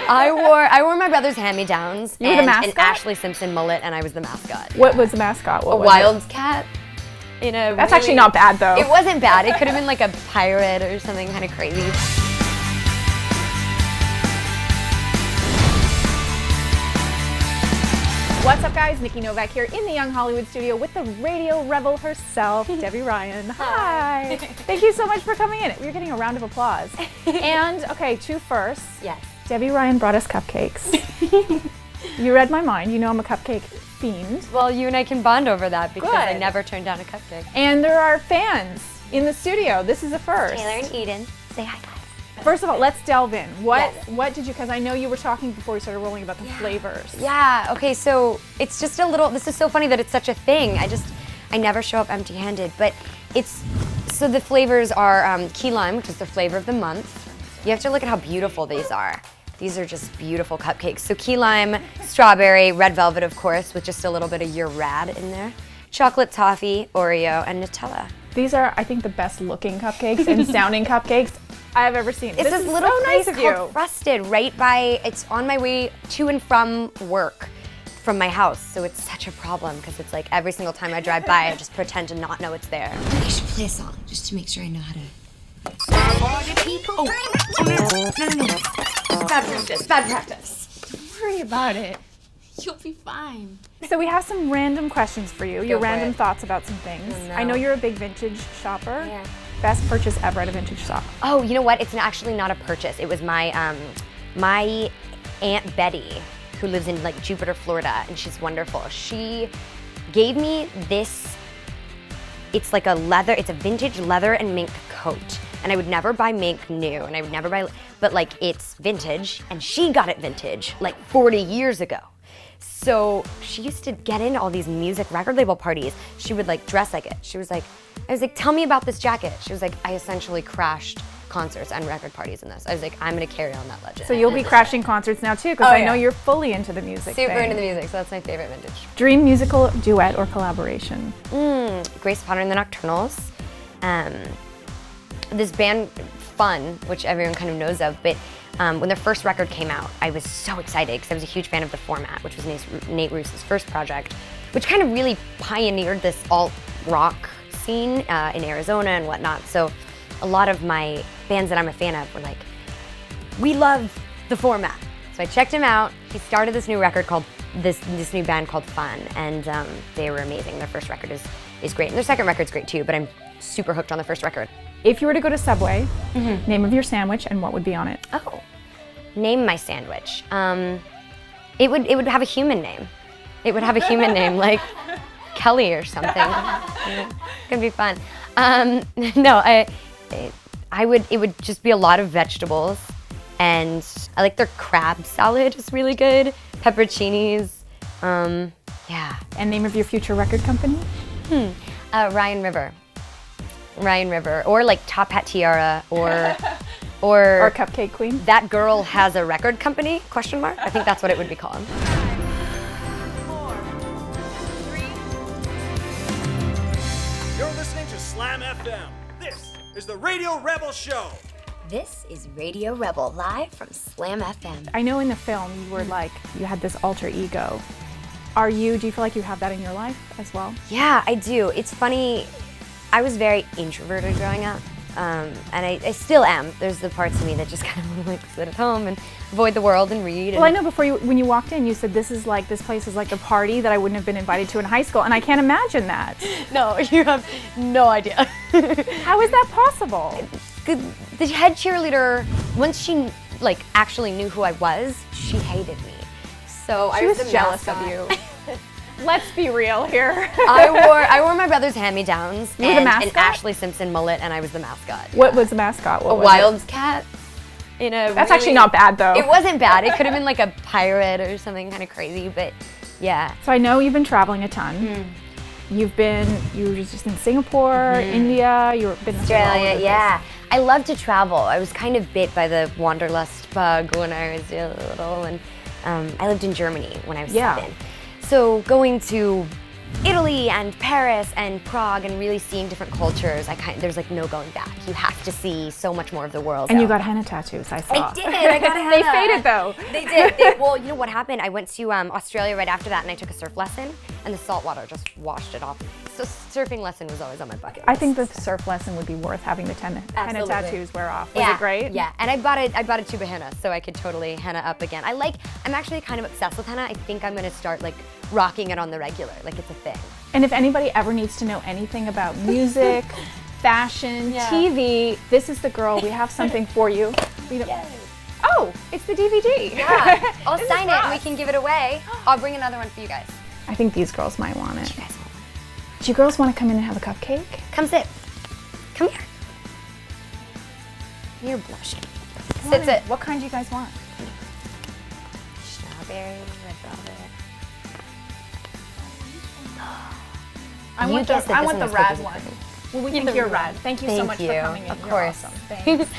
I wore my brother's hand-me-downs. You were the mascot? An Ashley Simpson mullet, and I was the mascot. What was the mascot? What a was wildcat. That's actually not bad, though. It wasn't bad. It could have been like a pirate or something kind of crazy. What's up, guys? Nikki Novak here in the Young Hollywood studio with the radio rebel herself, Debby Ryan. Hi. Thank you so much for coming in. You're getting a round of applause. And, okay, two firsts. Yes. Debby Ryan brought us cupcakes. You read my mind. You know I'm a cupcake fiend. Well, you and I can bond over that because Good. I never turned down a cupcake. And there are fans in the studio. This is a first. Taylor and Eden. Say hi, guys. First of all, let's delve in. What Yes. did you, because I know you were talking before we started rolling about the flavors. Yeah, okay, so it's just a little, this is so funny that it's such a thing. I never show up empty-handed, but so the flavors are key lime, which is the flavor of the month. You have to look at how beautiful these are. These are just beautiful cupcakes. So key lime, strawberry, red velvet, of course, with just a little bit of your rad in there. Chocolate toffee, Oreo, and Nutella. These are, I think, the best looking cupcakes and sounding cupcakes I've ever seen. It's this this little so place nice of called you. Frosted, right by, it's on my way to and from work from my house. So it's such a problem because it's like every single time I drive by, I just pretend to not know it's there. I should play a song just to make sure I know how to. Bad practice. Don't worry about it. You'll be fine. So we have some random questions for you, your for random it. thoughts about some things. Oh, no. I know you're a big vintage shopper. Yeah. Best purchase ever at a vintage shop. Oh, you know what? It's actually not a purchase. It was my my Aunt Betty, who lives in like Jupiter, Florida, and she's wonderful. She gave me this. It's like it's a vintage leather and mink coat. And I would never buy mink new, and I would never buy, but like it's vintage, and she got it vintage like 40 years ago. So she used to get into all these music record label parties. She would like dress like it. She was like, I was like, tell me about this jacket. She was like, I essentially crashed concerts and record parties in this. I was like, I'm gonna carry on that legend. So you'll be crashing concerts now too, because Oh, I know yeah. you're fully into the music Super thing. into the music, so that's my favorite vintage. Dream musical duet or collaboration? Grace Potter and the Nocturnals. This band, Fun, which everyone kind of knows of, but when their first record came out, I was so excited because I was a huge fan of the format, which was Nate Ruess's first project, which kind of really pioneered this alt-rock scene in Arizona and whatnot. So a lot of my bands that I'm a fan of were like, we love the format. So I checked him out. He started this new record called, this new band called Fun, and they were amazing. Their first record is great, and their second record's great too, but I'm super hooked on the first record. If you were to go to Subway, name of your sandwich and what would be on it? Oh, name my sandwich. It would have a human name. It would have a human name, like Kelly or something. It'd be fun. No, it would just be a lot of vegetables, and I like their crab salad is really good. Pepperoncinis, yeah. And name of your future record company? Ryan River, or like Top Hat Tiara, or Or Cupcake Queen? That Girl Has a Record Company, question mark? I think that's what it would be called. 4, 3. You're listening to Slam FM. This is the Radio Rebel Show. This is Radio Rebel, live from Slam FM. I know in the film you were like, you had this alter ego. Do you feel like you have that in your life as well? Yeah, I do. It's funny, I was very introverted growing up, and I still am. There's the parts of me that just kind of want to like sit at home and avoid the world and read. Well, I know when you walked in, you said this place is like a party that I wouldn't have been invited to in high school, and I can't imagine that. No, you have no idea. How is that possible? The head cheerleader, once she like actually knew who I was, she hated me. So She I was the jealous mascot. of you. Let's be real here. I wore my brother's hand-me-downs You were the and an mascot? Ashley Simpson mullet, and I was the mascot. What was the mascot? What A was it? wildcat. That's actually not bad though. It wasn't bad. It could have been like a pirate or something kind of crazy, but yeah. So I know you've been traveling a ton. You were just in Singapore, India, you've been all over Australia, the yeah. I love to travel. I was kind of bit by the wanderlust bug when I was little, and I lived in Germany when I was 7. So going to Italy and Paris and Prague and really seeing different cultures, there's like no going back. You have to see so much more of the world. And you got henna tattoos, I saw. I did, I got a henna. They faded though. They did. Well, you know what happened? I went to Australia right after that and I took a surf lesson and the salt water just washed it off. So surfing lesson was always on my bucket list. I think the surf lesson would be worth having the henna tattoos wear off. Was it great? Yeah, and I bought a tube of henna so I could totally henna up again. I'm actually kind of obsessed with henna. I think I'm gonna start like rocking it on the regular, like it's a thing. And if anybody ever needs to know anything about music, fashion, TV, this is the girl. We have something for you. Oh, it's the DVD. Yeah, I'll sign it and we can give it away. I'll bring another one for you guys. I think these girls might want it. You guys want one? Do you girls want to come in and have a cupcake? Come sit. Come here. You're blushing. Sit. What kind do you guys want? Strawberry, red velvet. I want the rad one. Well, we think you're rad. Thank you so much for coming in. Of You're course. awesome. Thanks.